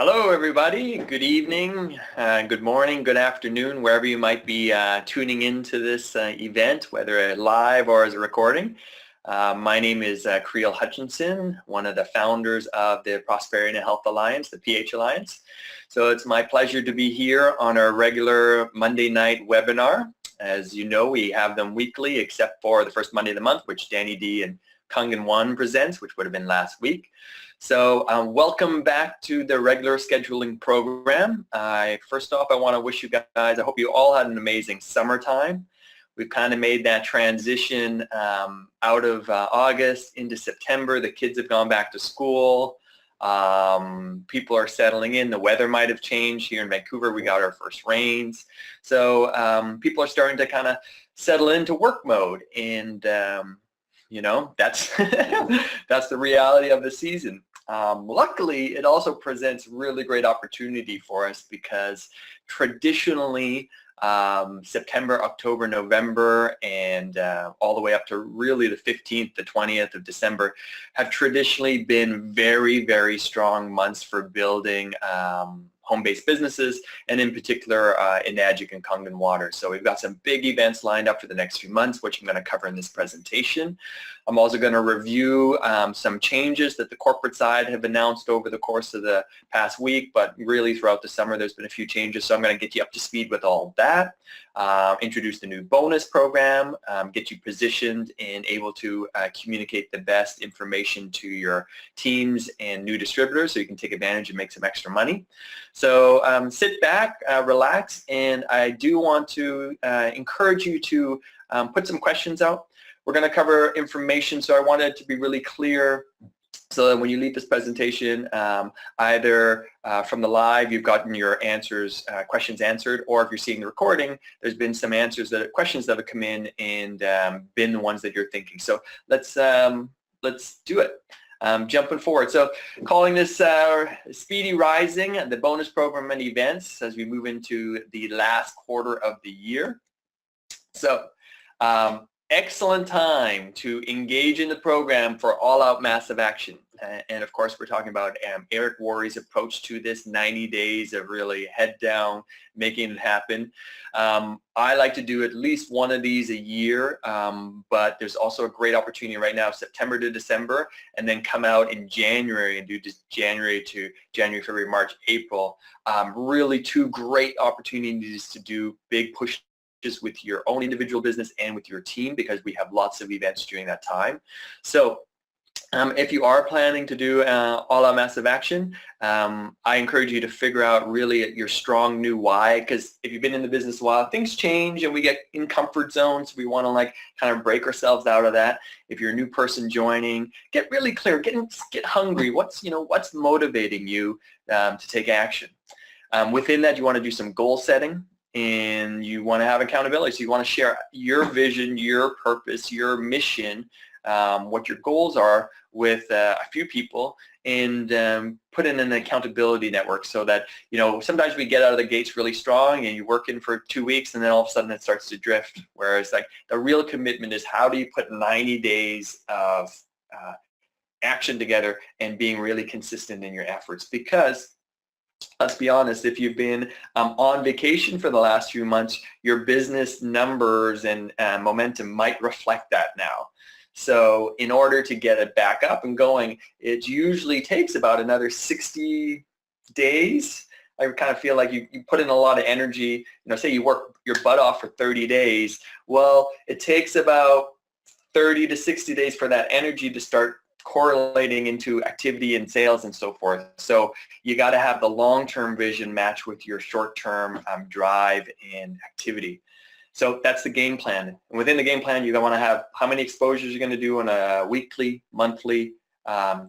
Hello, everybody. Good evening, good morning, good afternoon, wherever you might be tuning into this event, whether live or as a recording. My name is Creel Hutchinson, one of the founders of the Prosperity and Health Alliance, the PH Alliance. So it's my pleasure to be here on our regular Monday night webinar. As you know, we have them weekly, except for the first Monday of the month, which Danny D and Kangen Wan presents, which would have been last week. So welcome back to the regular scheduling program. First off, I want to wish you guys, I hope you all had an amazing summertime. We've kind of made that transition out of August into September. The kids have gone back to school. People are settling in. The weather might have changed. Here in Vancouver, we got our first rains. So people are starting to kind of settle into work mode. And you know, that's that's the reality of the season. Luckily, it also presents really great opportunity for us because traditionally September, October, November, and all the way up to really the 15th, the 20th of December have traditionally been very, very strong months for building home-based businesses, and in particular Enagic and Kangen Water. So we've got some big events lined up for the next few months, which I'm going to cover in this presentation. I'm also going to review some changes that the corporate side have announced over the course of the past week, but really throughout the summer there's been a few changes, so I'm going to get you up to speed with all of that. Introduce the new bonus program, get you positioned and able to communicate the best information to your teams and new distributors so you can take advantage and make some extra money. So sit back, relax, and I do want to encourage you to put some questions out. We're going to cover information, so I wanted to be really clear so that when you leave this presentation, either from the live, you've gotten your answers, questions answered, or if you're seeing the recording, there's been some answers, questions that have come in and been the ones that you're thinking. So let's do it. Jumping forward. So calling this Speedy Rising, the bonus program and events as we move into the last quarter of the year. So excellent time to engage in the program for all-out massive action. And of course, we're talking about Eric Worre's approach to this 90 days of really head down, making it happen. I like to do at least one of these a year, but there's also a great opportunity right now, September to December, and then come out in January and do just January to January, February, March, April. Really two great opportunities to do big push just with your own individual business and with your team, because we have lots of events during that time. So if you are planning to do all-out massive action, I encourage you to figure out really your strong new why, because if you've been in the business a while, things change and we get in comfort zones. We want to like kind of break ourselves out of that. If you're a new person joining, get really clear, get hungry. What's motivating you to take action? Within that, you want to do some goal setting. And you want to have accountability. So you want to share your vision, your purpose, your mission, what your goals are with a few people, and put in an accountability network so that, sometimes we get out of the gates really strong and you work in for 2 weeks and then all of a sudden it starts to drift. Whereas like the real commitment is how do you put 90 days of action together and being really consistent in your efforts? Because let's be honest, if you've been on vacation for the last few months, your business numbers and momentum might reflect that now. So in order to get it back up and going, it usually takes about another 60 days. I kind of feel like you put in a lot of energy, say you work your butt off for 30 days. Well, it takes about 30 to 60 days for that energy to start correlating into activity and sales and so forth. So you got to have the long-term vision match with your short-term drive and activity. So that's the game plan. And within the game plan, you're going to want to have how many exposures you're going to do on a weekly, monthly,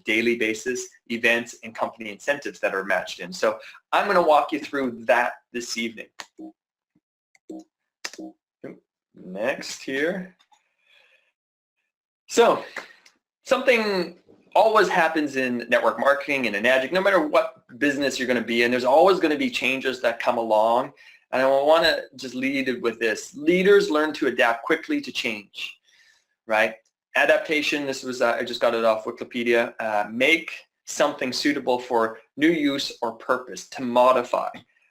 daily basis, events and company incentives that are matched in. So I'm going to walk you through that this evening. Next here. So something always happens in network marketing and Enagic, no matter what business you're going to be in, there's always going to be changes that come along. And I want to just lead it with this. Leaders learn to adapt quickly to change, right? Adaptation, this was, I just got it off Wikipedia. Make something suitable for new use or purpose, to modify,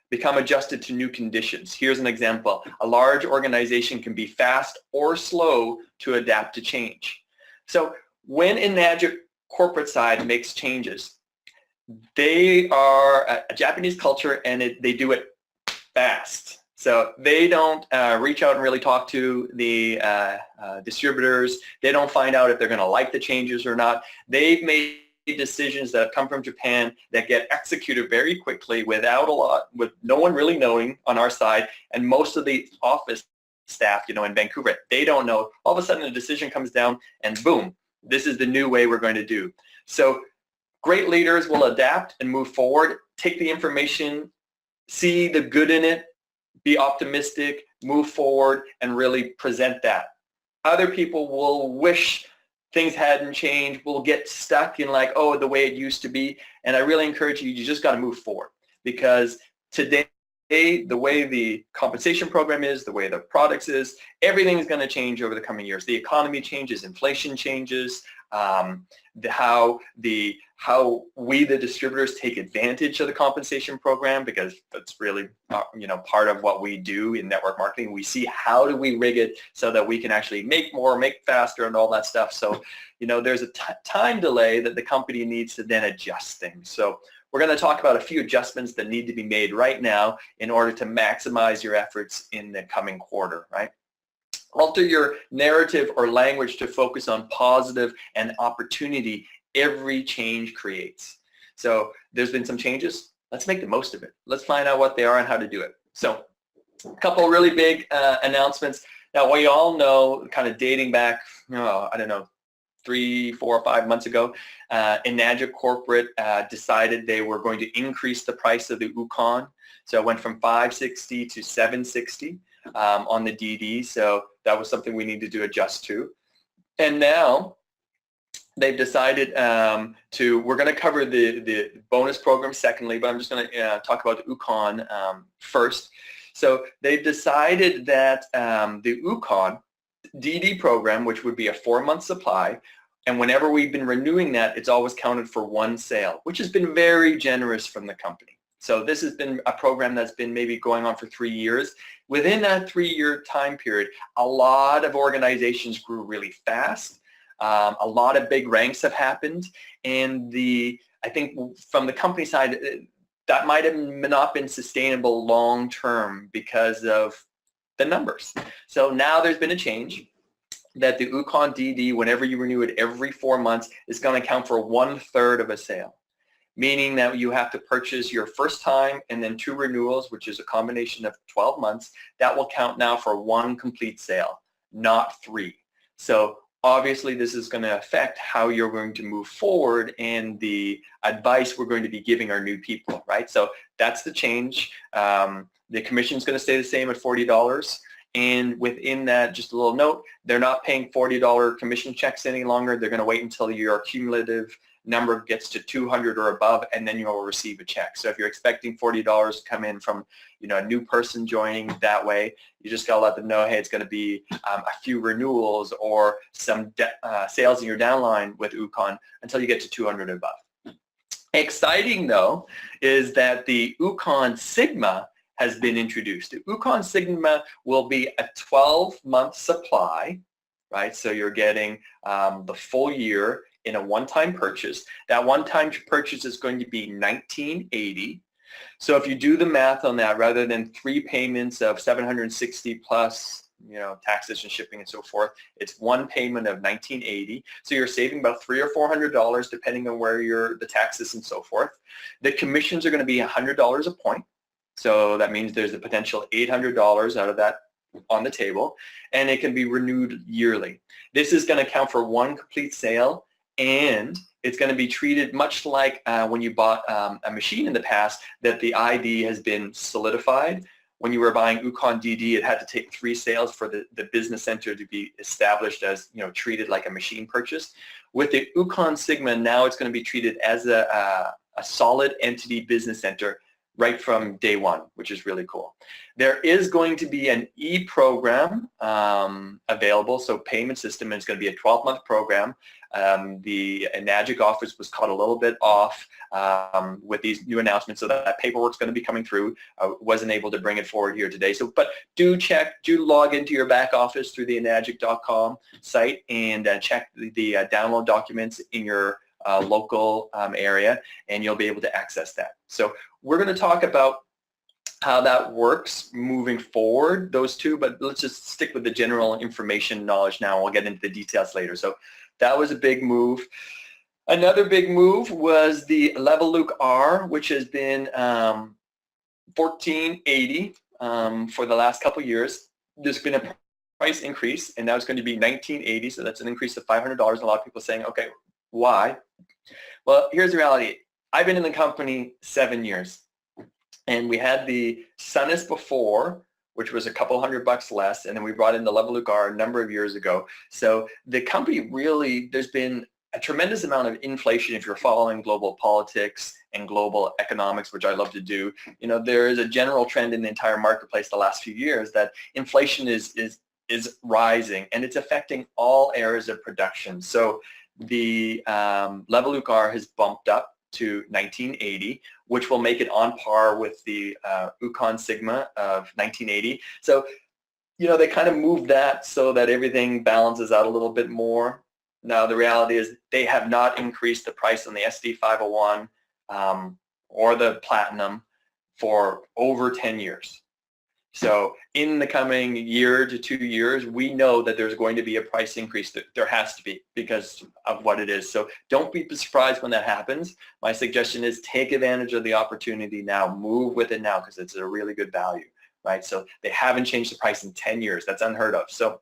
become adjusted to new conditions. Here's an example. A large organization can be fast or slow to adapt to change. So when Enagic corporate side makes changes, they are a Japanese culture, and they do it fast. So they don't reach out and really talk to the distributors. They don't find out if they're going to like the changes or not. They've made decisions that have come from Japan that get executed very quickly with no one really knowing on our side, and most of the office staff, in Vancouver, they don't know. All of a sudden a decision comes down and boom, this is the new way we're going to do. So great leaders will adapt and move forward, take the information, see the good in it, be optimistic, move forward, and really present that. Other people will wish things hadn't changed, will get stuck in like, oh, the way it used to be. And I really encourage you, you just got to move forward, because today, the way the compensation program is, the way the products is, everything is going to change over the coming years. The economy changes, inflation changes, how we, the distributors, take advantage of the compensation program, because that's really part of what we do in network marketing. We see how do we rig it so that we can actually make more, make faster, and all that stuff. So there's a time delay that the company needs to then adjust things. So we're going to talk about a few adjustments that need to be made right now in order to maximize your efforts in the coming quarter, right? Alter your narrative or language to focus on positive and opportunity every change creates. So there's been some changes. Let's make the most of it. Let's find out what they are and how to do it. So a couple of really big announcements. Now, we all know, kind of dating back, I don't know, 3, 4, 5 months ago, Enagic Corporate decided they were going to increase the price of the Ukon. So it went from $560 to $760 on the DD. So that was something we needed to adjust to. And now they've decided we're going to cover the bonus program secondly, but I'm just going to talk about the Ukon first. So they've decided that the Ukon DD program, which would be a 4-month supply, and whenever we've been renewing that, it's always counted for 1 sale, which has been very generous from the company. So this has been a program that's been maybe going on for 3 years. Within that 3-year time period, a lot of organizations grew really fast. A lot of big ranks have happened, and I think from the company side, that might have not been sustainable long term because of the numbers. So now there's been a change that the Ukon DD, whenever you renew it every 4 months, is going to count for 1/3 of a sale, meaning that you have to purchase your first time and then 2 renewals, which is a combination of 12 months. That will count now for 1 complete sale, not 3. So obviously this is going to affect how you're going to move forward and the advice we're going to be giving our new people, right? So that's the change. The commission is going to stay the same at $40. And within that, just a little note, they're not paying $40 commission checks any longer. They're going to wait until your cumulative number gets to 200 or above, and then you'll receive a check. So if you're expecting $40 to come in from a new person joining that way, you just got to let them know, hey, it's going to be a few renewals or some sales in your downline with Ukon until you get to 200 above. Exciting, though, is that the Ukon Sigma has been introduced. The Ukon Sigma will be a 12-month supply, right? So you're getting the full year in a one-time purchase. That one-time purchase is going to be $19.80. So if you do the math on that, rather than 3 payments of $760 plus, taxes and shipping and so forth, it's 1 payment of $19.80. So you're saving about $300 or $400 depending on where the taxes and so forth. The commissions are going to be $100 a point. So that means there's a potential $800 out of that on the table, and it can be renewed yearly. This is going to count for 1 complete sale, and it's going to be treated much like when you bought a machine in the past, that the ID has been solidified. When you were buying Ukon DD, it had to take 3 sales for the business center to be established as, treated like a machine purchase. With the Ukon Sigma, now it's going to be treated as a solid entity business center, right from day one, which is really cool. There is going to be an e-program available, so payment system, and it's going to be a 12-month program. The Enagic office was caught a little bit off with these new announcements, so that paperwork's going to be coming through. Wasn't able to bring it forward here today. So, but do log into your back office through the enagic.com site and check the download documents in your local area, and you'll be able to access that. So we're going to talk about how that works moving forward, those two, but let's just stick with the general information knowledge now. We'll get into the details later. So that was a big move. Another big move was the Levoluc R, which has been $14.80 for the last couple years. There's been a price increase, and now it's going to be $19.80, so that's an increase of $500. A lot of people saying, okay, why? Well, here's the reality. I've been in the company 7 years, and we had the Sunnis before, which was a couple $100 less, and then we brought in the Levoluc R a number of years ago. So the company really, there's been a tremendous amount of inflation. If you're following global politics and global economics, which I love to do, you know, there is a general trend in the entire marketplace the last few years that inflation is rising, and it's affecting all areas of production. So the Levoluc R has bumped up to $19.80, which will make it on par with the Ukon Sigma of $19.80. So, you know, they kind of moved that so that everything balances out a little bit more. Now, the reality is they have not increased the price on the SD501 or the Platinum for over 10 years. So in the coming year to 2 years, we know that there's going to be a price increase. That there has to be because of what it is. So don't be surprised when that happens. My suggestion is take advantage of the opportunity now. Move with it now because it's a really good value, right? So they haven't changed the price in 10 years. That's unheard of. So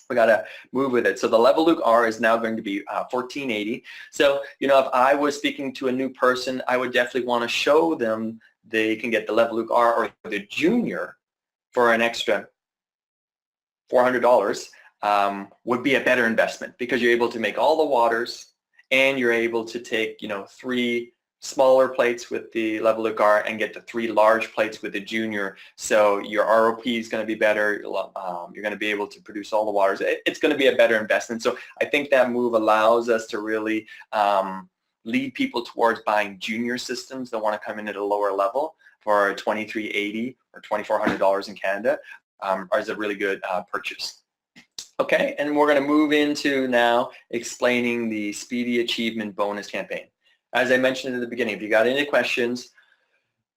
we got to move with it. So the Levoluc R is now going to be $14.80. So, you know, if I was speaking to a new person, I would definitely want to show them they can get the Levoluc R or the Junior for an extra $400 would be a better investment because you're able to make all the waters and you're able to take, you know, 3 smaller plates with the Levoluc R and get the 3 large plates with the Junior. So your ROP is going to be better. You're going to be able to produce all the waters. It's going to be a better investment. So I think that move allows us to really lead people towards buying Junior systems that want to come in at a lower level for $2,380 or $2,400 in Canada is a really good purchase. Okay, and we're going to move into now explaining the Speedy Achievement Bonus Campaign. As I mentioned at the beginning, if you got any questions,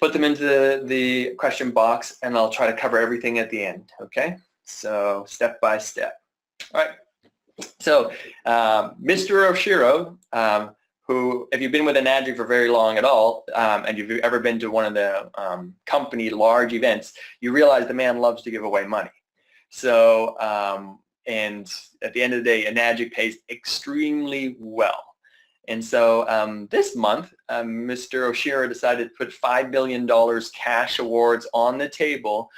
put them into the question box, and I'll try to cover everything at the end, okay? So step by step. All right, so Mr. Oshiro, who, if you've been with Enagic for very long at all, and you've ever been to one of the company large events, you realize the man loves to give away money. So, and at the end of the day, Enagic pays extremely well. And so this month, Mr. Oshiro decided to put $5 million cash awards on the table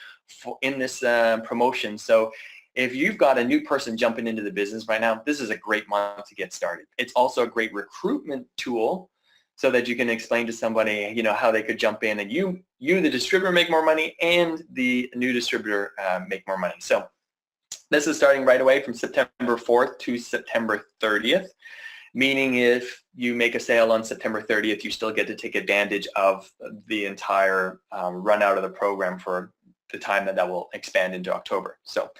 in this promotion. So if you've got a new person jumping into the business right now, this is a great month to get started. It's also a great recruitment tool so that you can explain to somebody, you know, how they could jump in and you the distributor, make more money and the new distributor make more money. So this is starting right away from September 4th to September 30th, meaning if you make a sale on September 30th, you still get to take advantage of the entire run out of the program for the time that will expand into October. So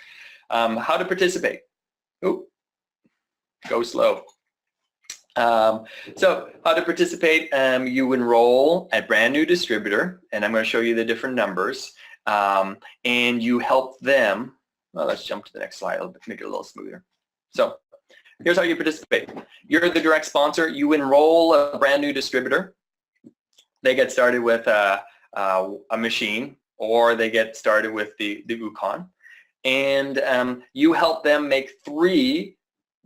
how to participate? Ooh, go slow. So how to participate? You enroll a brand new distributor, and I'm going to show you the different numbers, and you help them. Well, let's jump to the next slide. I'll make it a little smoother. So here's how you participate. You're the direct sponsor. You enroll a brand new distributor. They get started with a machine, or they get started with the Ukon. And you help them make 3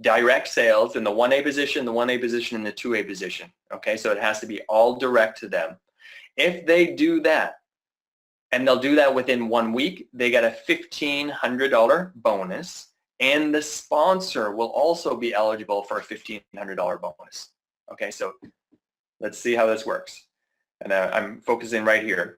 direct sales in the 1A position, the 1A position, and the 2A position. Okay, so it has to be all direct to them. If they do that, and they'll do that within 1 week, they get a $1,500 bonus, and the sponsor will also be eligible for a $1,500 bonus. Okay, so let's see how this works. And I'm focusing right here.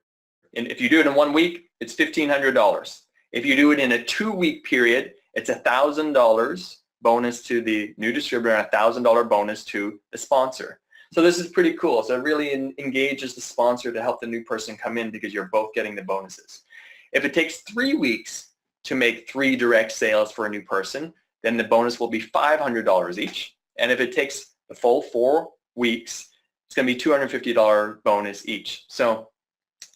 And if you do it in 1 week, it's $1,500. If you do it in a 2-week period, it's $1,000 bonus to the new distributor and $1,000 bonus to the sponsor. So this is pretty cool. So it really engages the sponsor to help the new person come in because you're both getting the bonuses. If it takes 3 weeks to make 3 direct sales for a new person, then the bonus will be $500 each. And if it takes the full 4 weeks, it's going to be $250 bonus each. So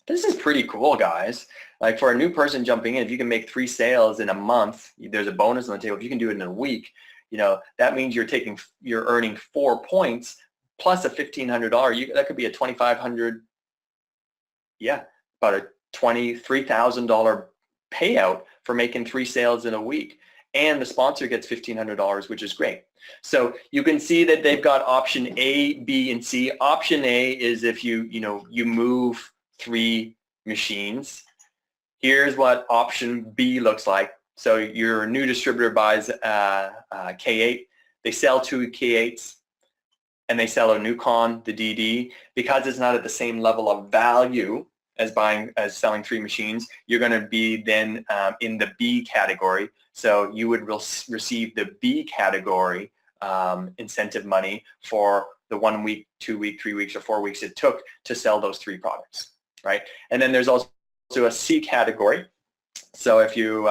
this is pretty cool, guys. Like for a new person jumping in, if you can make 3 sales in a month, there's a bonus on the table. If you can do it in a week, that means you're earning 4 points plus a $1,500. That could be a $2,500, about a $23,000 payout for making 3 sales in a week. And the sponsor gets $1,500, which is great. So you can see that they've got option A, B, and C. Option A is if you move 3 machines. Here's what option B looks like. So your new distributor buys a K8. They sell 2 K8s, and they sell a Newcon, the DD. Because it's not at the same level of value as selling 3 machines, you're going to be then in the B category. So you would receive the B category incentive money for the 1 week, 2 week, 3 weeks, or 4 weeks it took to sell those 3 products, right? And then there's also a C category. So if you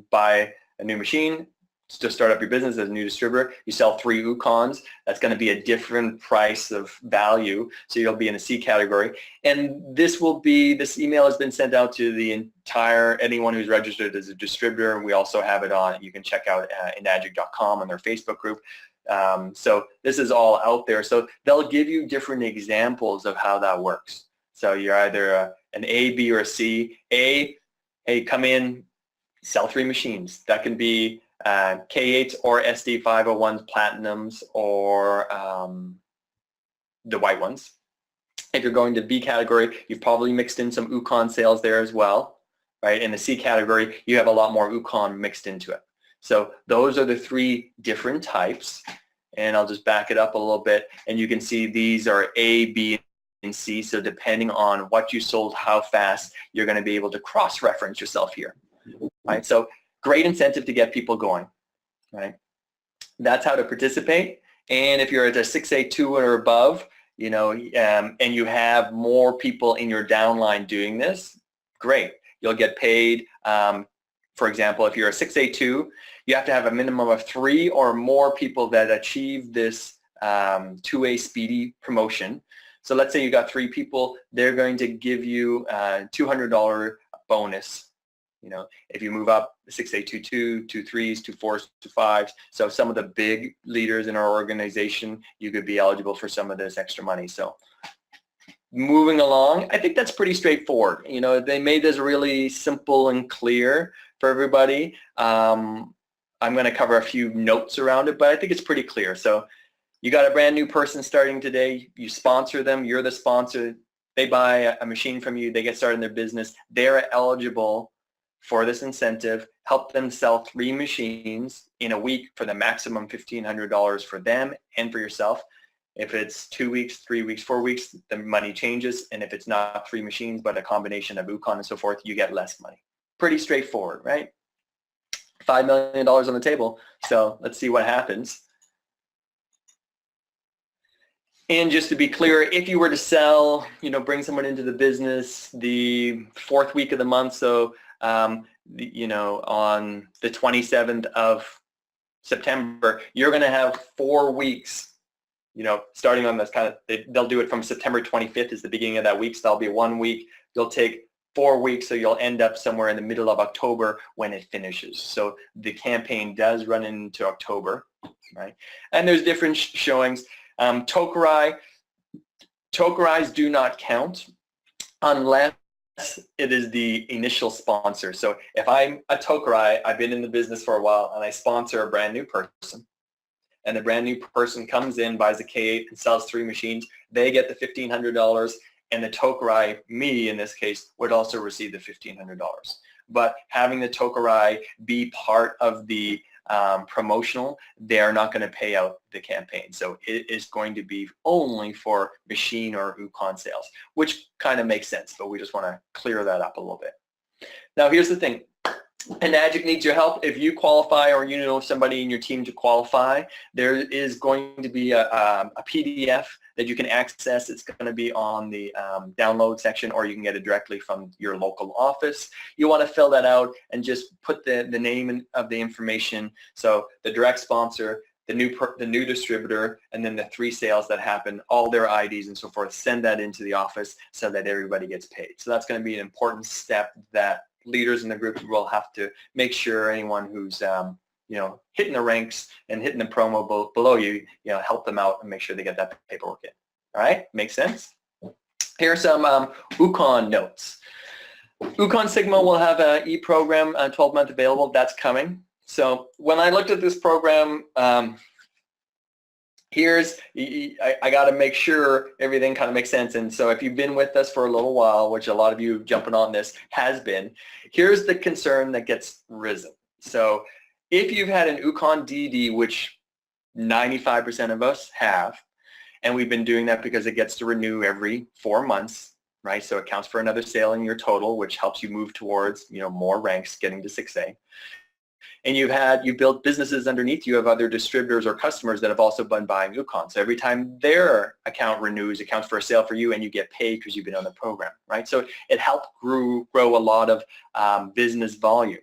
buy a new machine to start up your business as a new distributor, you sell 3 Ukons, that's going to be a different price of value, so you'll be in the C category. And this email has been sent out to the anyone who's registered as a distributor. We also have it on, you can check out enagic.com on their Facebook group. So this is all out there. So they'll give you different examples of how that works. So you're either an A, B, or a C. A, hey, come in, sell 3 machines. That can be K8s or SD501s, Platinums, or the white ones. If you're going to B category, you've probably mixed in some Ukon sales there as well, right? In the C category, you have a lot more Ukon mixed into it. So those are the 3 different types. And I'll just back it up a little bit, and you can see these are A, B, and C. So depending on what you sold, how fast, you're going to be able to cross-reference yourself here, right? So great incentive to get people going, right? That's how to participate. And if you're at a 682 or above, and you have more people in your downline doing this, great. You'll get paid. For example, if you're a 682, you have to have a minimum of 3 or more people that achieve this 2A speedy promotion. So let's say you got 3 people, they're going to give you a $200 bonus. If you move up 6A22, 2 3s, 2 4s, 2 5s. So some of the big leaders in our organization, you could be eligible for some of this extra money. So moving along, I think that's pretty straightforward. They made this really simple and clear for everybody. I'm going to cover a few notes around it, but I think it's pretty clear. So you got a brand new person starting today, you sponsor them, you're the sponsor, they buy a machine from you, they get started in their business, they're eligible for this incentive. Help them sell 3 machines in a week for the maximum $1,500 for them and for yourself. If it's 2 weeks, 3 weeks, 4 weeks, the money changes. And if it's not 3 machines, but a combination of Ukon and so forth, you get less money. Pretty straightforward, right? $5 million on the table. So let's see what happens. And just to be clear, if you were to sell, bring someone into the business the 4th week of the month, so on the 27th of September, you're going to have 4 weeks, starting on this they'll do it from September 25th is the beginning of that week, so that'll be 1 week. You'll take 4 weeks, so you'll end up somewhere in the middle of October when it finishes. So the campaign does run into October, right? And there's different showings. Tokurai, Tokurais do not count unless it is the initial sponsor. So if I'm a Tokurai, I've been in the business for a while, and I sponsor a brand new person, and the brand new person comes in, buys a K8 and sells 3 machines, they get the $1,500, and the Tokurai, me in this case, would also receive the $1,500. But having the Tokurai be part of the promotional, they are not going to pay out the campaign. So it is going to be only for machine or Ukon sales, which kind of makes sense, but we just want to clear that up a little bit. Now here's the thing. Enagic needs your help. If you qualify or you know somebody in your team to qualify, there is going to be a PDF that you can access. It's going to be on the download section, or you can get it directly from your local office. You want to fill that out and just put the name of the information. So the direct sponsor, the new distributor, and then the 3 sales that happen, all their IDs and so forth. Send that into the office so that everybody gets paid. So that's going to be an important step that leaders in the group will have to make sure anyone who's hitting the ranks and hitting the promo below you, help them out and make sure they get that paperwork in. All right, makes sense? Here are some Ukon notes. Ukon Sigma will have an e-program 12-month available. That's coming. So when I looked at this program, I got to make sure everything kind of makes sense. And so if you've been with us for a little while, which a lot of you jumping on this has been, here's the concern that gets risen. So if you've had an Ukon DD, which 95% of us have, and we've been doing that because it gets to renew every 4 months, right? So it counts for another sale in your total, which helps you move towards, more ranks, getting to 6A. And you built businesses underneath you of other distributors or customers that have also been buying Ukon. So every time their account renews, it counts for a sale for you, and you get paid because you've been on the program, right? So it helped grow a lot of business volume.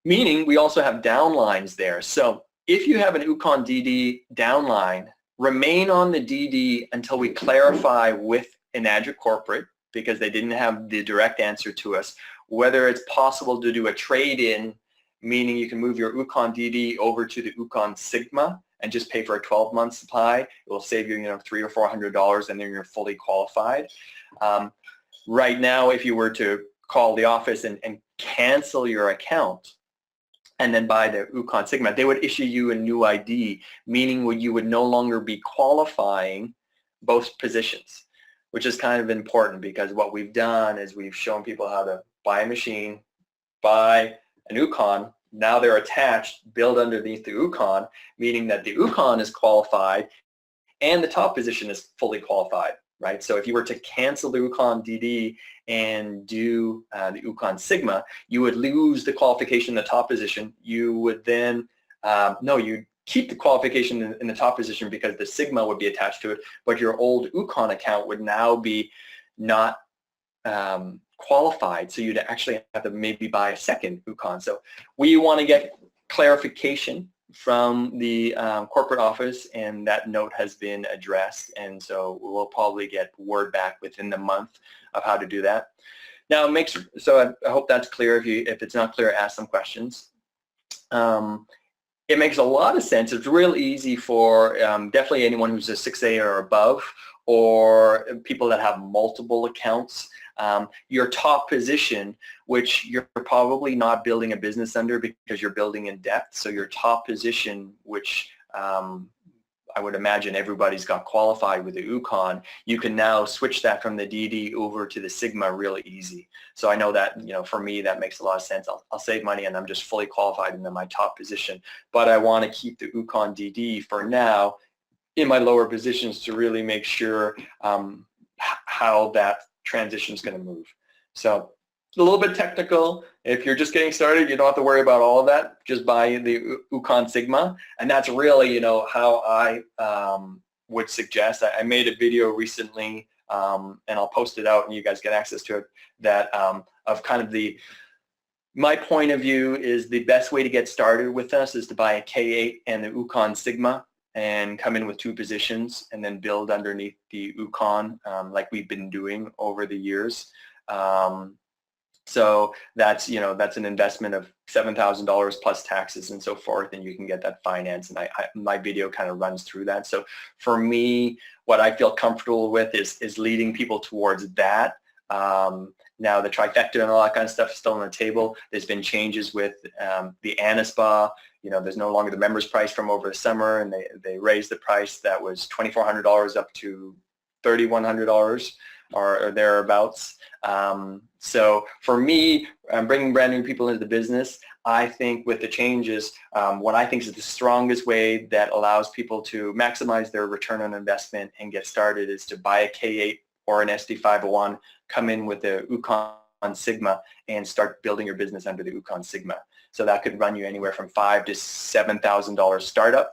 Meaning we also have downlines there. So if you have an Ukon DD downline, remain on the DD until we clarify with Enagic Corporate, because they didn't have the direct answer to us, whether it's possible to do a trade-in, meaning you can move your Ukon DD over to the Ukon Sigma and just pay for a 12-month supply. It will save you, $300 or $400, and then you're fully qualified. Right now, if you were to call the office and cancel your account and then buy the Ukon Sigma, they would issue you a new ID, meaning you would no longer be qualifying both positions, which is kind of important, because what we've done is we've shown people how to buy a machine, buy an Ukon, now they're attached, build underneath the Ukon, meaning that the Ukon is qualified and the top position is fully qualified, right? So if you were to cancel the Ukon DD and do the Ukon Sigma, you would lose the qualification in the top position. You would then, you'd keep the qualification in the top position because the Sigma would be attached to it, but your old Ukon account would now be not qualified, so you'd actually have to maybe buy a second Ukon. So we want to get clarification from the corporate office, and that note has been addressed, and so we'll probably get word back within the month of how to do that. Now I hope that's clear. If it's not clear, ask some questions. It makes a lot of sense. It's real easy for definitely anyone who's a 6A or above, or people that have multiple accounts. Your top position, which you're probably not building a business under because you're building in depth, so your top position, which I would imagine everybody's got qualified with the Ukon, you can now switch that from the DD over to the Sigma really easy. So I know that, for me, that makes a lot of sense. I'll save money and I'm just fully qualified into my top position, but I want to keep the Ukon DD for now in my lower positions to really make sure how that transition is going to move. So it's a little bit technical. If you're just getting started, you don't have to worry about all of that. Just buy the Ukon Sigma, and that's really, how I would suggest. I made a video recently, and I'll post it out, and you guys get access to it. That of kind of my point of view is the best way to get started with us is to buy a K8 and the Ukon Sigma, and come in with 2 positions and then build underneath the Ukon like we've been doing over the years. So that's an investment of $7,000 plus taxes and so forth, and you can get that finance, and my video kind of runs through that. So for me, what I feel comfortable with is leading people towards that. Now the trifecta and all that kind of stuff is still on the table. There's been changes with the ANISPA. There's no longer the members price from over the summer, and they raised the price that was $2,400 up to $3,100. or thereabouts. So for me, bringing brand new people into the business, I think with the changes, what I think is the strongest way that allows people to maximize their return on investment and get started is to buy a K8 or an SD501, come in with the Ukon Sigma and start building your business under the Ukon Sigma. So that could run you anywhere from $5,000 to $7,000 startup.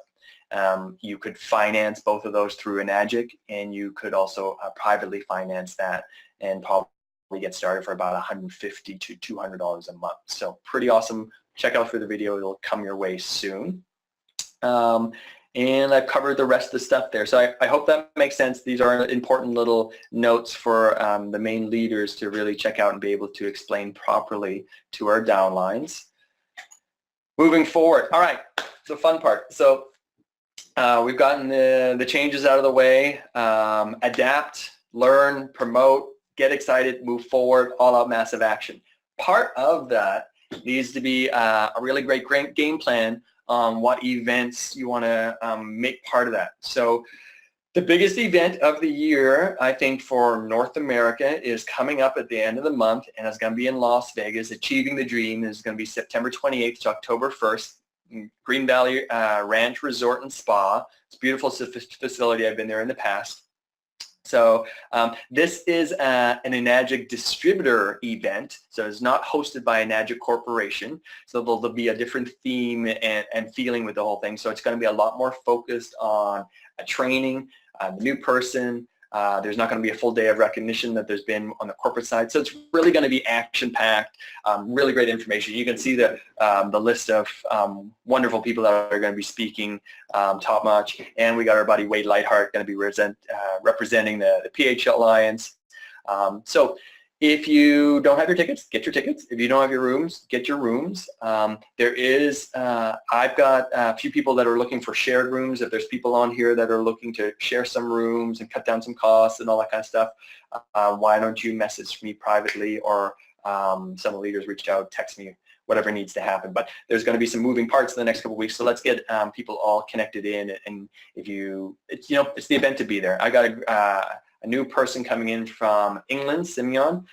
You could finance both of those through Enagic, and you could also privately finance that and probably get started for about $150 to $200 a month. So pretty awesome. Check out for the video. It'll come your way soon. And I've covered the rest of the stuff there. So I hope that makes sense. These are important little notes for the main leaders to really check out and be able to explain properly to our downlines. Moving forward. All right, the fun part. So we've gotten the changes out of the way. Adapt, learn, promote, get excited, move forward, all out massive action. Part of that needs to be a really great game plan on what events you want to make part of that. So the biggest event of the year, I think, for North America is coming up at the end of the month, and it's going to be in Las Vegas. Achieving the Dream is going to be September 28th to October 1st. Green Valley Ranch Resort and Spa. It's a beautiful facility. I've been there in the past. So this is an Enagic distributor event, so it's not hosted by Enagic Corporation, so there'll be a different theme and feeling with the whole thing. So it's going to be a lot more focused on training, the new person. There's not going to be a full day of recognition that there's been on the corporate side. So it's really going to be action-packed, really great information. You can see the list of wonderful people that are going to be speaking, top-notch. And we got our buddy Wade Lightheart going to be representing the PH Alliance. So if you don't have your tickets, get your tickets. If you don't have your rooms, get your rooms. There is, I've got a few people that are looking for shared rooms. If there's people on here that are looking to share some rooms and cut down some costs and all that kind of stuff, why don't you message me privately, or some of the leaders reach out, text me, whatever needs to happen. But there's going to be some moving parts in the next couple of weeks, so let's get people all connected in. And if it's the event to be there. I got a new person coming in from England, Simeon,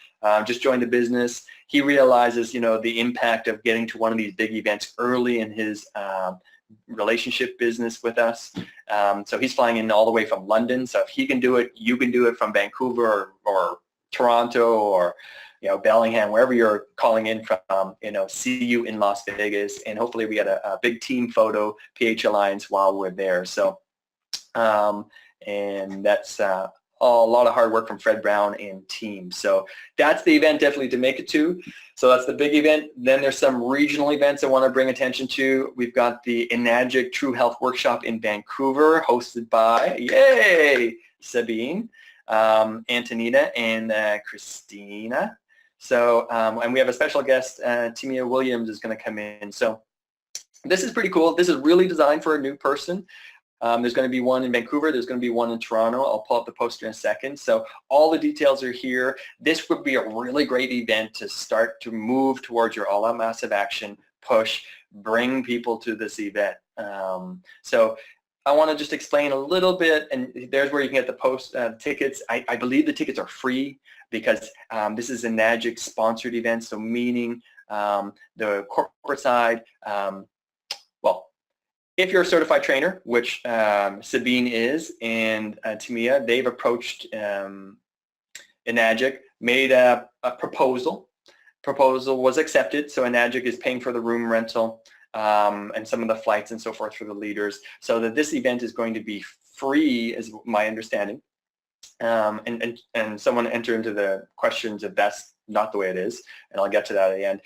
just joined the business. He realizes, the impact of getting to one of these big events early in his relationship business with us. So he's flying in all the way from London. So if he can do it, you can do it from Vancouver or Toronto or Bellingham, wherever you're calling in from. See you in Las Vegas, and hopefully we get a big team photo, PH Alliance, while we're there. So, and that's a lot of hard work from Fred Brown and team. So that's the event definitely to make it to. So that's the big event. Then there's some regional events I want to bring attention to. We've got the Enagic True Health Workshop in Vancouver, hosted by, yay, Sabine, Antonina, and Christina. So, and we have a special guest, Timia Williams is going to come in. So this is pretty cool. This is really designed for a new person. There's going to be one in Vancouver. There's going to be one in Toronto. I'll pull up the poster in a second. So all the details are here. This would be a really great event to start to move towards your all-out massive action push, bring people to this event. So I want to just explain a little bit, and there's where you can get the tickets. I believe the tickets are free because this is a Enagic sponsored event, so meaning the corporate side, well, if you're a certified trainer, which Sabine is, and Timia, they've approached Enagic, made a proposal. Proposal was accepted, so Enagic is paying for the room rental and some of the flights and so forth for the leaders, so that this event is going to be free, is my understanding. And someone enter into the questions if that's not the way it is, and I'll get to that at the end.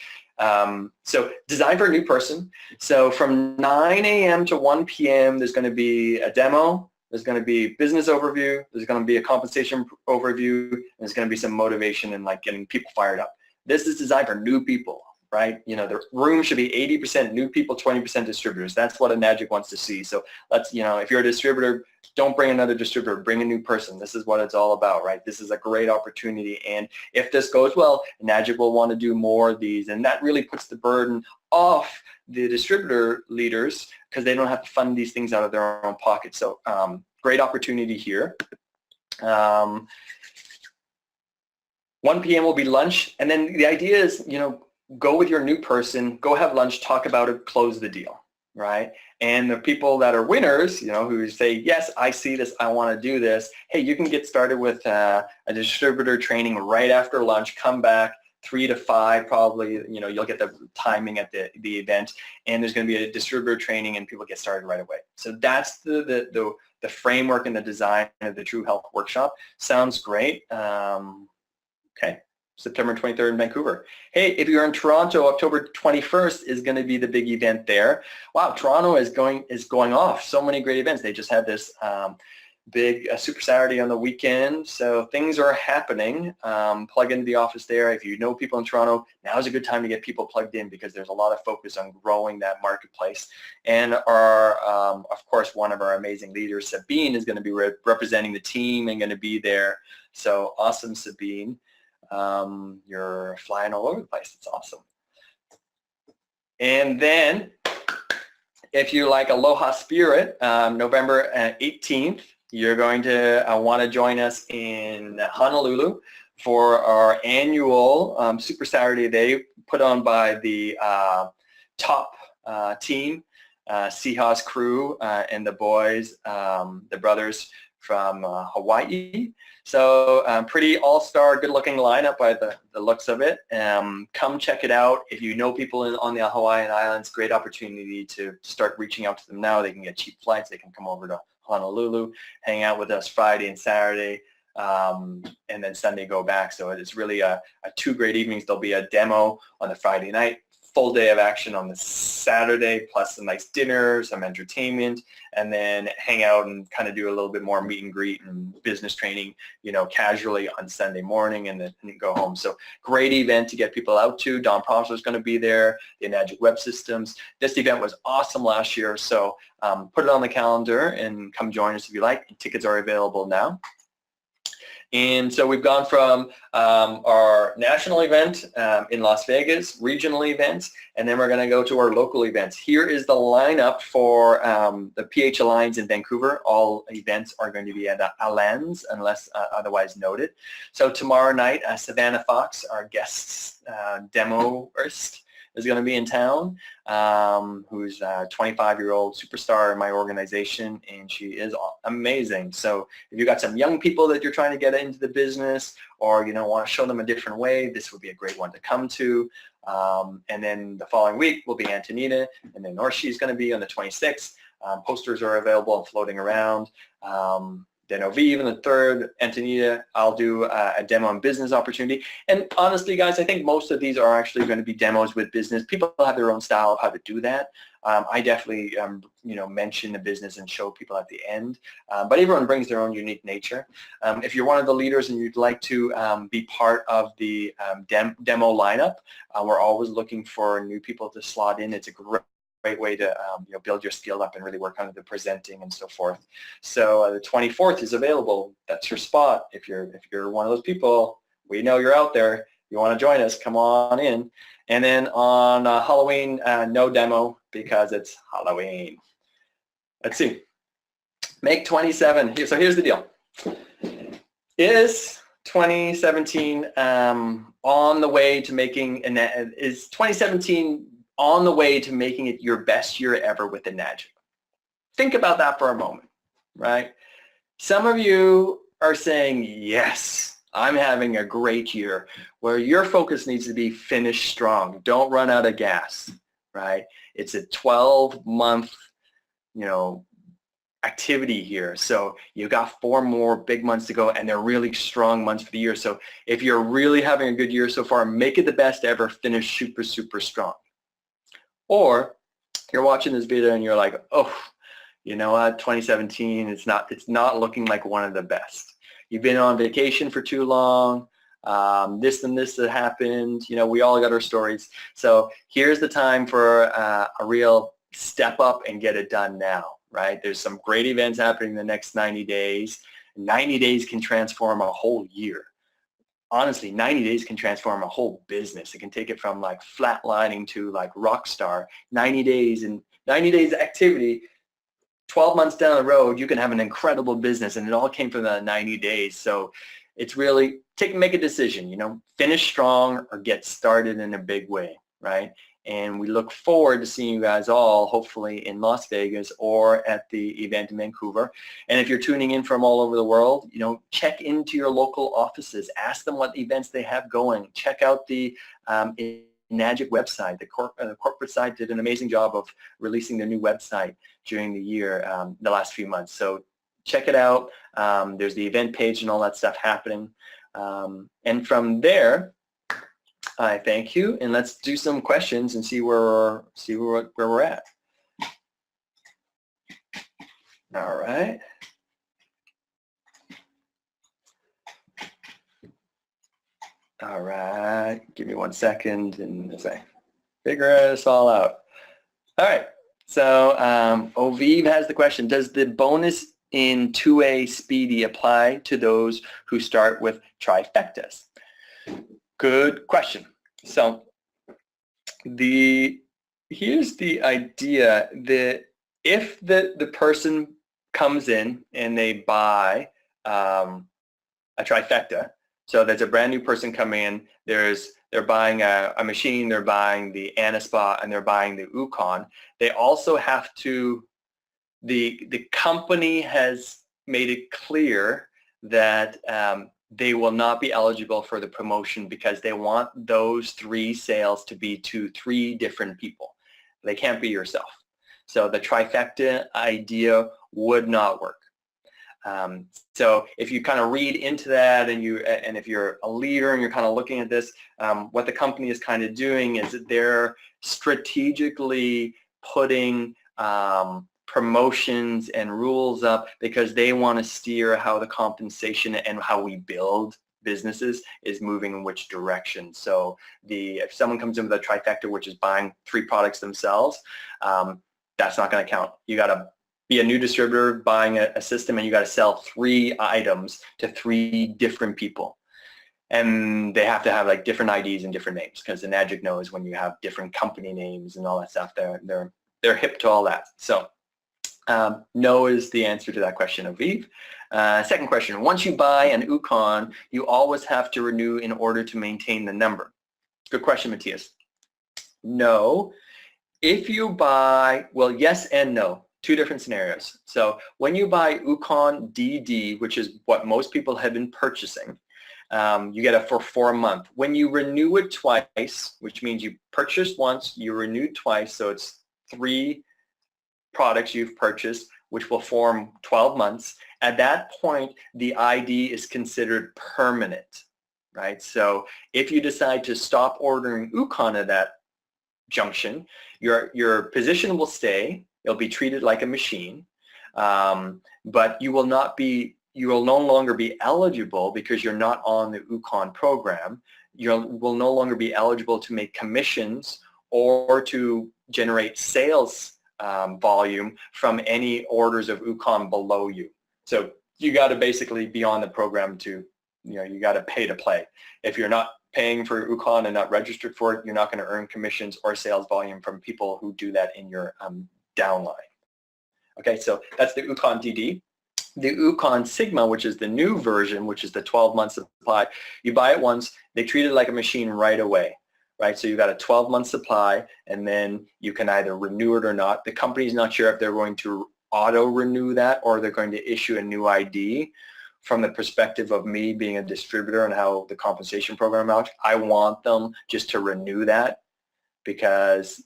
So designed for a new person. So from 9 a.m. to 1 p.m. there's going to be a demo, there's going to be business overview, there's going to be a compensation overview, and there's going to be some motivation and like getting people fired up. This is designed for new people, right? The room should be 80% new people, 20% distributors. That's what Enagic wants to see. So let's, if you're a distributor, don't bring another distributor, bring a new person. This is what it's all about, right? This is a great opportunity. And if this goes well, Enagic will want to do more of these. And that really puts the burden off the distributor leaders because they don't have to fund these things out of their own pocket. So great opportunity here. 1 p.m. will be lunch, and then the idea is, go with your new person, go have lunch, talk about it, close the deal, right? And the people that are winners, who say, yes, I see this, I want to do this, hey, you can get started with a distributor training right after lunch, come back 3 to 5 probably, you'll get the timing at the event, and there's going to be a distributor training and people get started right away. So that's the framework and the design of the True Health Workshop. Sounds great. Okay, September 23rd in Vancouver. Hey, if you're in Toronto, October 21st is going to be the big event there. Wow, Toronto is going off. So many great events. They just had this big Super Saturday on the weekend, so things are happening. Plug into the office there. If you know people in Toronto, now's a good time to get people plugged in because there's a lot of focus on growing that marketplace. And of course, one of our amazing leaders, Sabine, is going to be representing the team and going to be there. So awesome, Sabine. You're flying all over the place. It's awesome. And then if you like Aloha Spirit, November 18th, you're going to want to join us in Honolulu for our annual Super Saturday Day put on by the top team, Seahawks crew, and the boys, the brothers from Hawaii. So pretty all-star, good-looking lineup by the looks of it. Come check it out. If you know people on the Hawaiian Islands, great opportunity to start reaching out to them now. They can get cheap flights. They can come over to Honolulu, hang out with us Friday and Saturday, and then Sunday go back. So it's really a 2 great evenings. There'll be a demo on the Friday night, full day of action on the Saturday, plus a nice dinner, some entertainment, and then hang out and kind of do a little bit more meet and greet and business training, casually on Sunday morning, and then go home. So great event to get people out to. Don Prosser is going to be there, the Enagic Web Systems. This event was awesome last year, so put it on the calendar and come join us if you like. Tickets are available now. And so we've gone from our national event in Las Vegas, regional events, and then we're going to go to our local events. Here is the lineup for the PH Alliance in Vancouver. All events are going to be at Alliance unless otherwise noted. So tomorrow night, Savannah Fox, our guest demoist, is going to be in town, who's a 25-year-old superstar in my organization, and she is amazing. So if you got some young people that you're trying to get into the business, or want to show them a different way, this would be a great one to come to. And then the following week will be Antonita, and then Norshie's going to be on the 26th. Posters are available and floating around. Then Oviv on the 3rd, Antonita, I'll do a demo on business opportunity. And honestly, guys, I think most of these are actually going to be demos with business. People have their own style of how to do that. I definitely, mention the business and show people at the end. But everyone brings their own unique nature. If you're one of the leaders and you'd like to be part of the demo lineup, we're always looking for new people to slot in. It's a great way to build your skill up and really work on the presenting and so forth. So the 24th is available. That's your spot. If you're one of those people, we know you're out there. You want to join us, come on in. And then on Halloween, no demo because it's Halloween. Let's see. Make 27. So here's the deal. Is 2017 on the way to making is 2017 on the way to making it your best year ever with Enagic? Think about that for a moment, right? Some of you are saying, yes, I'm having a great year, where your focus needs to be finish strong. Don't run out of gas, right? It's a 12-month, activity here. So you got 4 more big months to go, and they're really strong months for the year. So if you're really having a good year so far, make it the best ever, finish super, super strong. Or you're watching this video and you're like, oh, you know what, 2017, it's not looking like one of the best. You've been on vacation for too long. This and this that happened. We all got our stories. So here's the time for a real step up and get it done now, right? There's some great events happening in the next 90 days. 90 days can transform a whole year. Honestly, 90 days can transform a whole business. It can take it from like flatlining to like rock star. 90 days and 90 days activity, 12 months down the road, you can have an incredible business, and it all came from the 90 days. So it's really make a decision, finish strong or get started in a big way, right? And we look forward to seeing you guys all, hopefully in Las Vegas or at the event in Vancouver. And if you're tuning in from all over the world, check into your local offices. Ask them what events they have going. Check out the Enagic website. The corporate side did an amazing job of releasing their new website during the year, the last few months. So check it out. There's the event page and all that stuff happening. And from there, I thank you, and let's do some questions and see where we're at. All right. All right. Give me 1 second, and as I figure this all out. All right. So Oviv has the question: does the bonus in 2A Speedy apply to those who start with trifectas? Good question. So here's the idea that if the person comes in and they buy a trifecta, so there's a brand new person coming in, they're buying a machine, they're buying the Anaspot, and they're buying the Ukon, they also have to, the company has made it clear that they will not be eligible for the promotion because they want those 3 sales to be to 3 different people. They can't be yourself. So the trifecta idea would not work. So if you kind of read into that, and if you're a leader and you're kind of looking at this, what the company is kind of doing is that they're strategically putting promotions and rules up because they want to steer how the compensation and how we build businesses is moving in which direction. So if someone comes in with a trifecta, which is buying 3 products themselves, that's not going to count. You got to be a new distributor buying a system, and you got to sell 3 items to 3 different people. And they have to have like different IDs and different names, because Enagic knows when you have different company names and all that stuff, they're hip to all that. So no is the answer to that question, Aviv. Second question: once you buy an Ukon, you always have to renew in order to maintain the number. Good question, Matthias. No. If you buy, well, yes and no. 2 different scenarios. So when you buy Ukon DD, which is what most people have been purchasing, you get it for 4 months. When you renew it twice, which means you purchased once, you renewed twice, so it's 3 products you've purchased, which will form 12 months. At that point, the ID is considered permanent, right? So if you decide to stop ordering Ukon at that junction, your position will stay. You'll be treated like a machine, but you will no longer be eligible because you're not on the Ukon program. You will no longer be eligible to make commissions or to generate sales volume from any orders of Ukon below you. So you got to basically be on the program to, you got to pay to play. If you're not paying for Ukon and not registered for it, you're not going to earn commissions or sales volume from people who do that in your downline. Okay, so that's the Ukon DD. The Ukon Sigma, which is the new version, which is the 12 months supply, you buy it once, they treat it like a machine right away, right? So you got a 12-month supply, and then you can either renew it or not. The company's not sure if they're going to auto-renew that or they're going to issue a new ID. From the perspective of me being a distributor and how the compensation program works, I want them just to renew that, because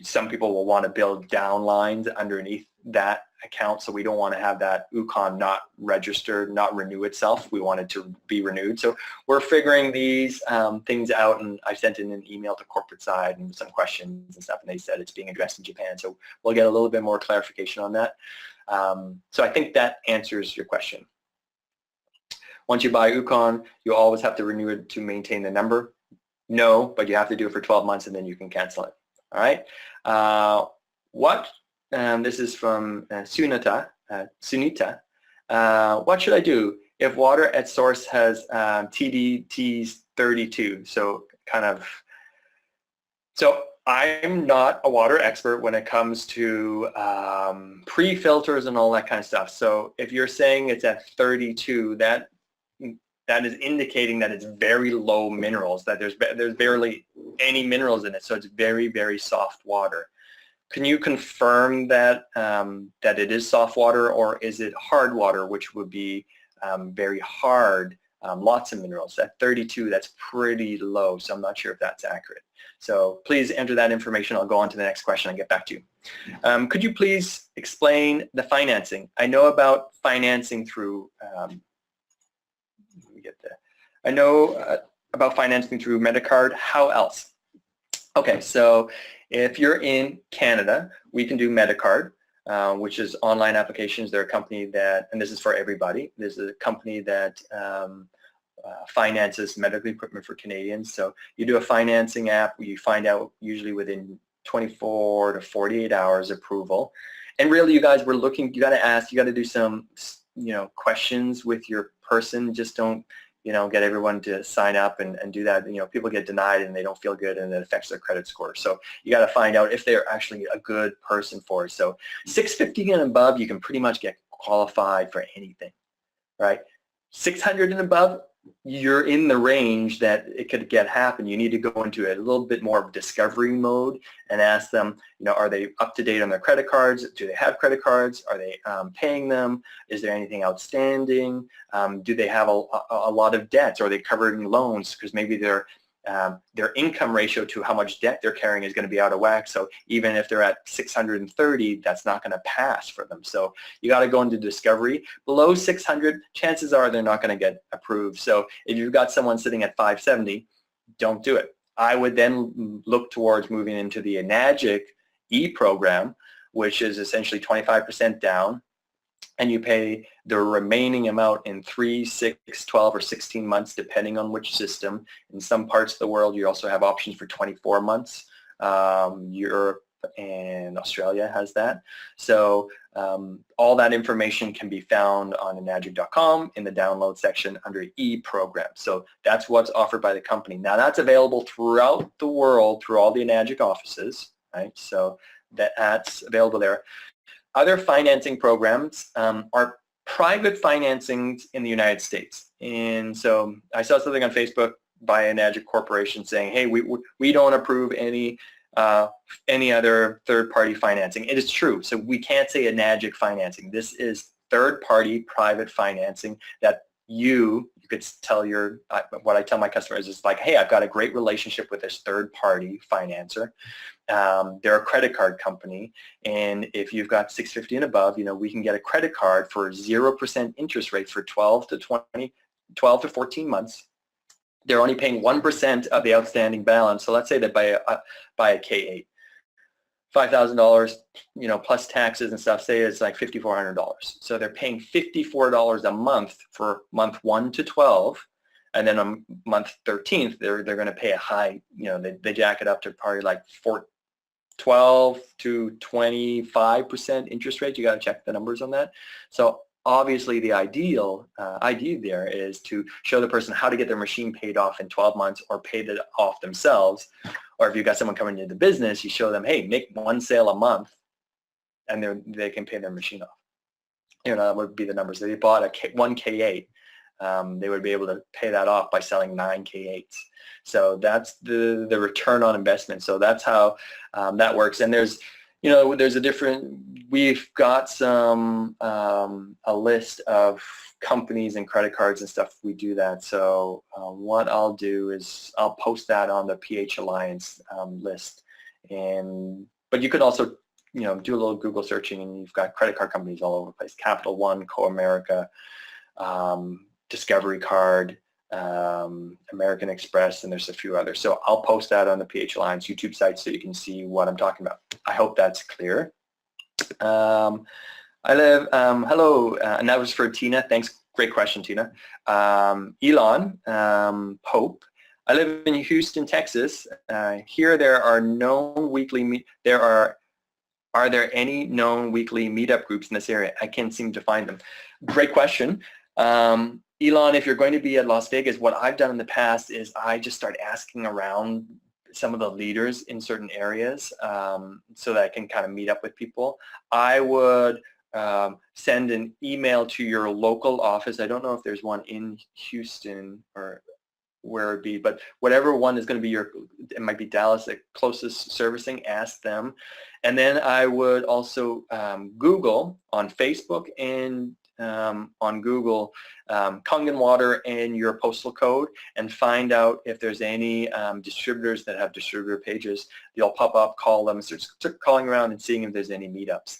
some people will want to build downlines underneath that account, so we don't want to have that Ukon not registered, not renew itself. We want it to be renewed. So we're figuring these things out, and I sent in an email to corporate side and some questions and stuff, and they said it's being addressed in Japan. So we'll get a little bit more clarification on that. So I think that answers your question. Once you buy Ukon, you always have to renew it to maintain the number. No, but you have to do it for 12 months and then you can cancel it. All right. This is from Sunita. What should I do if water at source has TDTs 32? So I'm not a water expert when it comes to pre-filters and all that kind of stuff. So if you're saying it's at 32, that indicating that it's very low minerals, that there's barely any minerals in it, so it's very, very soft water. Can you confirm that that it is soft water, or is it hard water, which would be very hard, lots of minerals? At 32, that's pretty low, so I'm not sure if that's accurate. So please enter that information. I'll go on to the next question and get back to you. Could you please explain the financing? I know about financing through, I know about financing through Medicard. How else? Okay, so if you're in Canada, we can do Medicard, which is online applications. They're a company that, and this is for everybody, there's a company that finances medical equipment for Canadians. So you do a financing app, you find out usually within 24 to 48 hours approval. And really, you guys were looking, you got to ask, you got to do some, questions with your person. Just don't, get everyone to sign up and do that. People get denied and they don't feel good, and it affects their credit score. So you got to find out if they're actually a good person for it. So 650 and above, you can pretty much get qualified for anything, right? 600 and above, you're in the range that it could happen. You need to go into a little bit more of discovery mode and ask them, are they up to date on their credit cards? Do they have credit cards? Are they paying them? Is there anything outstanding? Do they have a lot of debts? Are they covering loans? Because maybe their income ratio to how much debt they're carrying is going to be out of whack. So even if they're at 630, that's not going to pass for them. So you got to go into discovery. Below 600, chances are they're not going to get approved. So if you've got someone sitting at 570, don't do it. I would then look towards moving into the Enagic e-program, which is essentially 25% down, and you pay the remaining amount in 3, 6, 12, or 16 months, depending on which system. In some parts of the world, you also have options for 24 months. Europe and Australia has that. So all that information can be found on enagic.com in the download section under e-program. So that's what's offered by the company. Now that's available throughout the world through all the Enagic offices, right? So that's available there. Other financing programs are private financings in the United States. And so I saw something on Facebook by Enagic Corporation saying, hey, we don't approve any other third-party financing. It is true. So we can't say Enagic financing. This is third-party private financing that you could tell what I tell my customers is like, hey, I've got a great relationship with this third-party financer. They're a credit card company, and if you've got 650 and above, we can get a credit card for 0% interest rate for 12 to 14 months. They're only paying 1% of the outstanding balance. So let's say they buy a K8, $5,000, plus taxes and stuff. Say it's like $5,400. So they're paying $54 a month for month 1 to 12. And then on month 13th, they're going to pay a high, they jack it up to probably like 12 to 25% interest rate. You got to check the numbers on that. So obviously the idea there is to show the person how to get their machine paid off in 12 months or paid it off themselves. Or if you've got someone coming into the business, you show them, hey, make 1 sale a month and they can pay their machine off. That would be the numbers. If they bought one K8, they would be able to pay that off by selling 9 K8s. So that's the return on investment. So that's how that works. And there's we've got some, a list of companies and credit cards and stuff we do that. So what I'll do is I'll post that on the PH Alliance list. But you could also, do a little Google searching, and you've got credit card companies all over the place. Capital One, Co-America, Discovery Card, American Express, and there's a few others. So I'll post that on the PH Alliance YouTube site so you can see what I'm talking about. I hope that's clear. Hello, and that was for Tina. Thanks, great question, Tina. Elon Pope. I live in Houston, Texas. Here there are no weekly are there any known weekly meetup groups in this area? I can't seem to find them. Great question. Elon, if you're going to be at Las Vegas, what I've done in the past is I just start asking around some of the leaders in certain areas so that I can kind of meet up with people. I would send an email to your local office. I don't know if there's one in Houston or where it be, but whatever one is going to be it might be Dallas, the closest servicing, ask them. And then I would also Google on Facebook and on Google Kangen Water and your postal code and find out if there's any distributors that have distributor pages. They'll pop up, call them, start calling around and seeing if there's any meetups.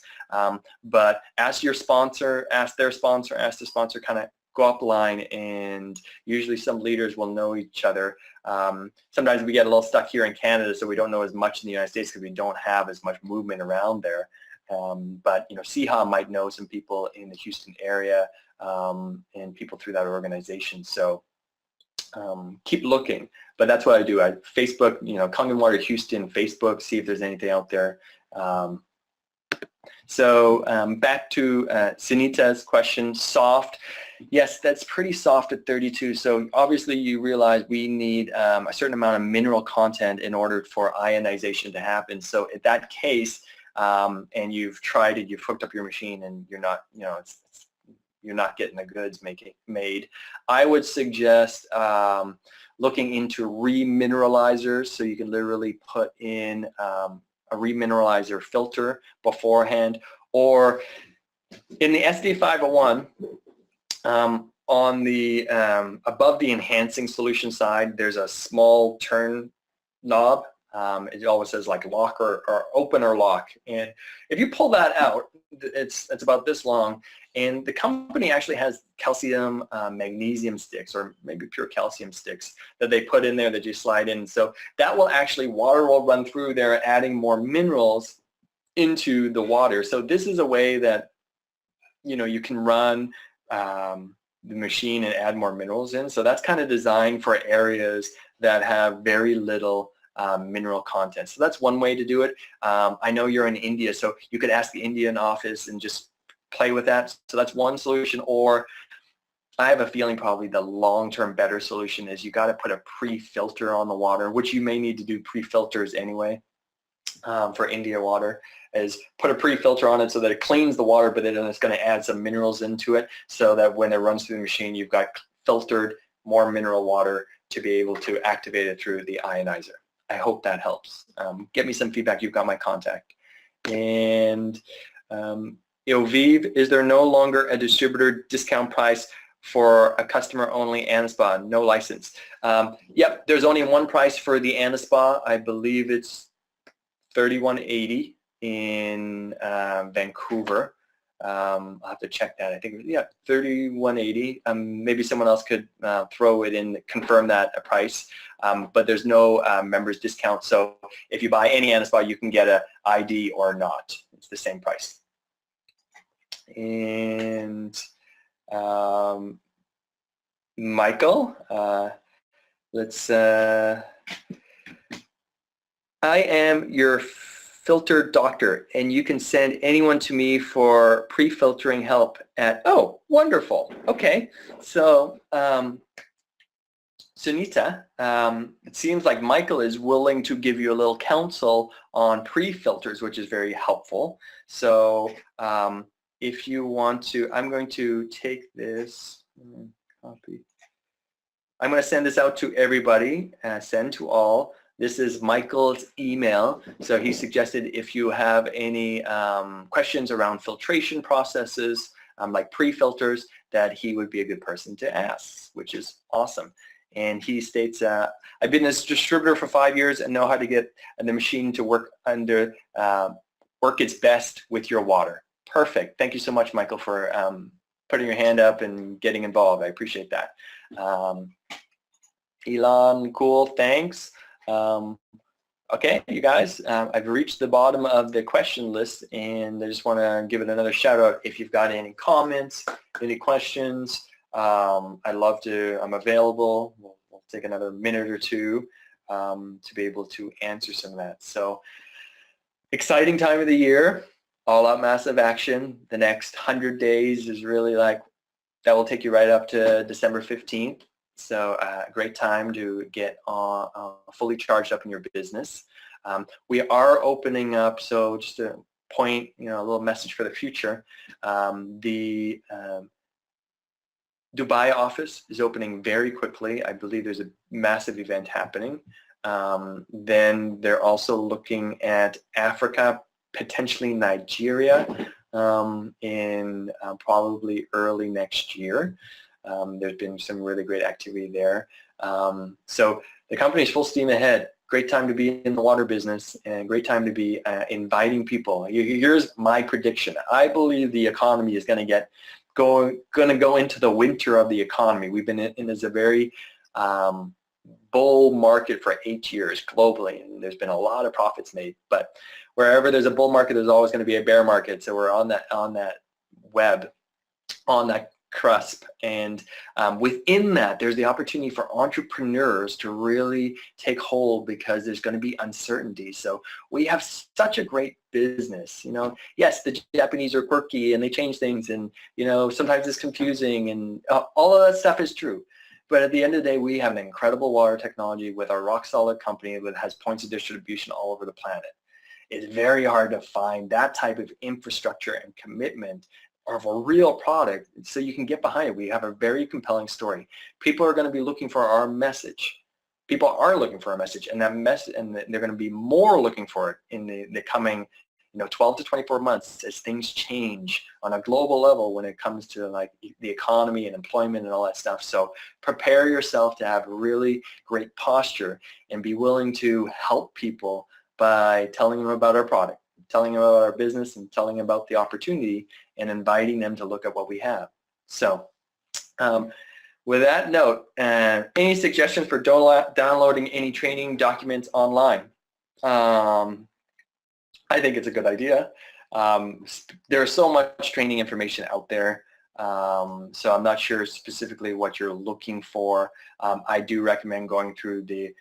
But ask your sponsor, ask their sponsor, ask the sponsor, kind of go upline, and usually some leaders will know each other. Sometimes we get a little stuck here in Canada, so we don't know as much in the United States because we don't have as much movement around there. But CIHA might know some people in the Houston area and people through that organization. So keep looking. But that's what I do. I Facebook, Kangen Water Houston Facebook, see if there's anything out there. So back to Sunita's question, soft. Yes, that's pretty soft at 32. So obviously you realize we need a certain amount of mineral content in order for ionization to happen. So in that case, and you've tried it, you've hooked up your machine, and you're not, you're not getting the goods made. I would suggest looking into remineralizers, so you can literally put in a remineralizer filter beforehand, or in the SD501, on the above the enhancing solution side, there's a small turn knob. It always says like lock or open or lock, and if you pull that out, it's about this long, and the company actually has calcium magnesium sticks, or maybe pure calcium sticks, that they put in there that you slide in. So that will actually, water will run through there, adding more minerals into the water. So this is a way that you can run the machine and add more minerals in. So that's kind of designed for areas that have very little mineral content. So that's one way to do it. I know you're in India, so you could ask the Indian office and just play with that. So that's one solution. Or I have a feeling probably the long-term better solution is you got to put a pre-filter on the water, which you may need to do pre-filters anyway for India water, is put a pre-filter on it so that it cleans the water, but then it's going to add some minerals into it so that when it runs through the machine, you've got filtered, more mineral water to be able to activate it through the ionizer. I hope that helps. Get me some feedback. You've got my contact. And Ilviv, is there no longer a distributor discount price for a customer-only Anaspa, no license? Yep, there's only one price for the Anaspa. I believe it's $31.80 in Vancouver. I'll have to check that. I think, yeah, $31.80. Maybe someone else could throw it in, confirm that price. But there's no members discount. So if you buy any Anaspa, you can get a ID or not. It's the same price. And Michael, I am your filter doctor, and you can send anyone to me for pre-filtering help at, oh, wonderful. Okay, so Sunita, it seems like Michael is willing to give you a little counsel on pre-filters, which is very helpful. So if you want to, I'm going to take this, copy. I'm going to send this out to everybody, send to all. This is Michael's email. So he suggested if you have any questions around filtration processes, like pre-filters, that he would be a good person to ask, which is awesome. And he states, I've been a distributor for 5 years and know how to get the machine to work work its best with your water. Perfect. Thank you so much, Michael, for putting your hand up and getting involved. I appreciate that. Elon, cool, thanks. Okay, you guys, I've reached the bottom of the question list, and I just want to give it another shout out. If you've got any comments, any questions, I'd love to, I'm available. We'll take another minute or two to be able to answer some of that. So exciting time of the year, all out massive action. The next 100 days is really like, that will take you right up to December 15th. So a great time to get fully charged up in your business. We are opening up, so just to point, a little message for the future. The Dubai office is opening very quickly. I believe there's a massive event happening. Then they're also looking at Africa, potentially Nigeria, in probably early next year. There's been some really great activity there. So the company's full steam ahead. Great time to be in the water business and great time to be inviting people. Here's my prediction. I believe the economy is going to go into the winter of the economy. We've been in as a very bull market for 8 years globally, and there's been a lot of profits made. But wherever there's a bull market, there's always going to be a bear market. So we're on that web, on that cusp, and within that, there's the opportunity for entrepreneurs to really take hold because there's going to be uncertainty. So we have such a great business. Yes, the Japanese are quirky and they change things, and sometimes it's confusing, and all of that stuff is true. But at the end of the day, we have an incredible water technology with our rock solid company that has points of distribution all over the planet. It's very hard to find that type of infrastructure and commitment of a real product so you can get behind it. We have a very compelling story. People are going to be looking for our message. People are looking for our message, and that message, and they're going to be more looking for it in the coming 12 to 24 months as things change on a global level when it comes to like the economy and employment and all that stuff. So prepare yourself to have really great posture and be willing to help people by telling them about our product, telling them about our business, and telling them about the opportunity and inviting them to look at what we have. So with that note, any suggestions for downloading any training documents online? I think it's a good idea. There's so much training information out there, so I'm not sure specifically what you're looking for. I do recommend going through the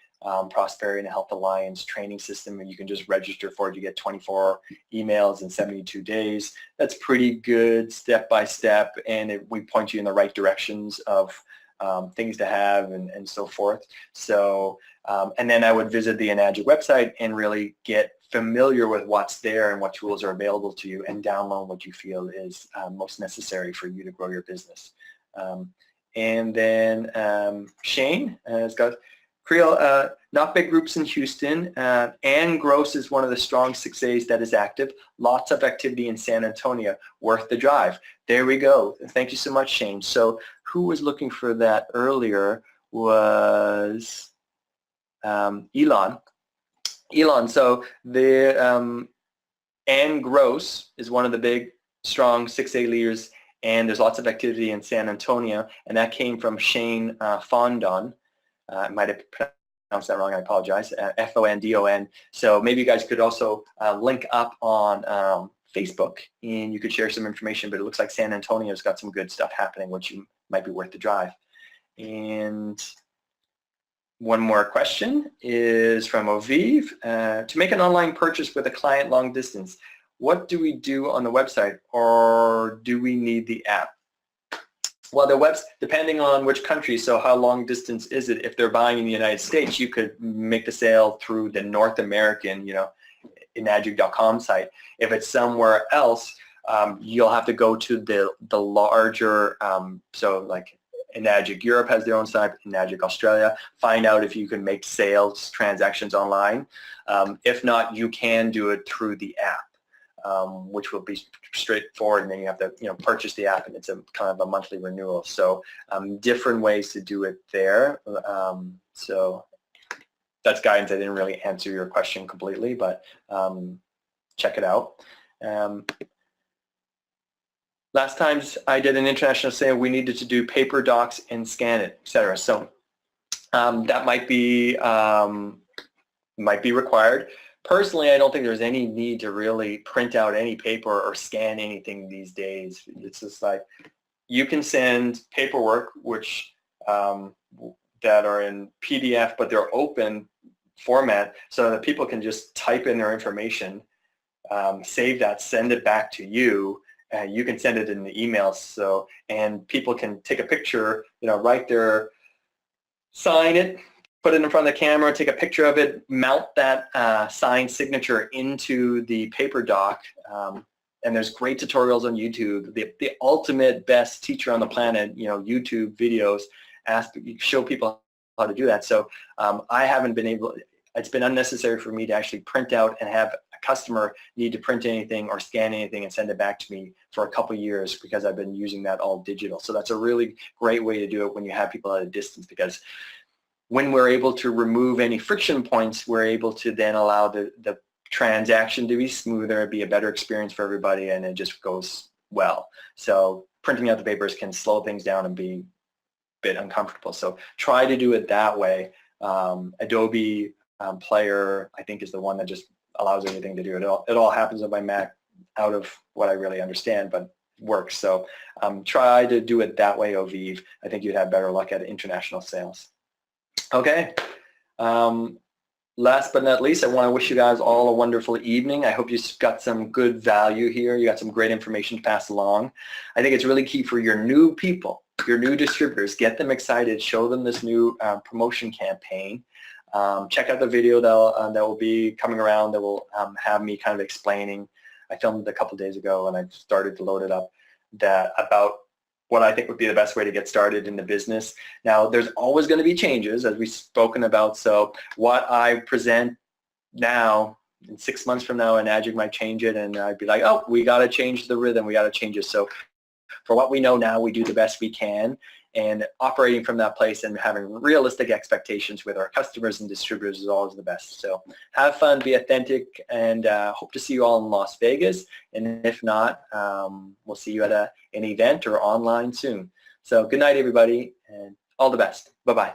Prosperity and Health Alliance training system, and you can just register for it. You get 24 emails in 72 days. That's pretty good step by step, and we point you in the right directions of things to have and so forth. So, and then I would visit the Enagic website and really get familiar with what's there and what tools are available to you, and download what you feel is most necessary for you to grow your business. And then Shane has got Creel, not big groups in Houston. Ann Gross is one of the strong 6As that is active. Lots of activity in San Antonio. Worth the drive. There we go. Thank you so much, Shane. So who was looking for that earlier was Elon. So the Ann Gross is one of the big, strong 6A leaders, and there's lots of activity in San Antonio, and that came from Shane Fondon. I might have pronounced that wrong, I apologize, Fondon. So maybe you guys could also link up on Facebook, and you could share some information, but it looks like San Antonio's got some good stuff happening, which might be worth the drive. And one more question is from Oviv. To make an online purchase with a client long distance, what do we do on the website, or do we need the app? Well, the webs, depending on which country, so how long distance is it? If they're buying in the United States, you could make the sale through the North American, enagic.com site. If it's somewhere else, you'll have to go to the larger, so like Enagic Europe has their own site, Enagic Australia. Find out if you can make sales transactions online. If not, you can do it through the app. Which will be straightforward, and then you have to purchase the app, and it's a kind of a monthly renewal. So different ways to do it there. So that's guidance. I didn't really answer your question completely, but check it out. Last times I did an international sale, we needed to do paper docs and scan it, etc. So that might be required. Personally, I don't think there's any need to really print out any paper or scan anything these days. It's just like you can send paperwork, which that are in PDF, but they're open format, so that people can just type in their information, save that, send it back to you. You can send it in the email, and people can take a picture, right there, sign it, put it in front of the camera, take a picture of it, mount that signed signature into the paper doc. And there's great tutorials on YouTube. The ultimate best teacher on the planet, YouTube videos show people how to do that. So I haven't been able, it's been unnecessary for me to actually print out and have a customer need to print anything or scan anything and send it back to me for a couple of years, because I've been using that all digital. So that's a really great way to do it when you have people at a distance, because when we're able to remove any friction points, we're able to then allow the transaction to be smoother, be a better experience for everybody, and it just goes well. So printing out the papers can slow things down and be a bit uncomfortable. So try to do it that way. Adobe Player, I think, is the one that just allows everything to do it. It all happens on my Mac out of what I really understand, but works. So try to do it that way, Oviv. I think you'd have better luck at international sales. Okay. Last but not least, I want to wish you guys all a wonderful evening. I hope you got some good value here. You got some great information to pass along. I think it's really key for your new people, your new distributors. Get them excited. Show them this new promotion campaign. Check out the video that will be coming around that will have me kind of explaining. I filmed it a couple days ago, and I've started to load it up about what I think would be the best way to get started in the business. Now, there's always going to be changes, as we've spoken about. So what I present now, in 6 months from now, Enagic might change it, and I'd be like, oh, we got to change the rhythm. We got to change it. So for what we know now, we do the best we can, and operating from that place and having realistic expectations with our customers and distributors is always the best. So have fun, be authentic, and hope to see you all in Las Vegas. And if not, we'll see you at an event or online soon. So good night, everybody, and all the best. Bye-bye.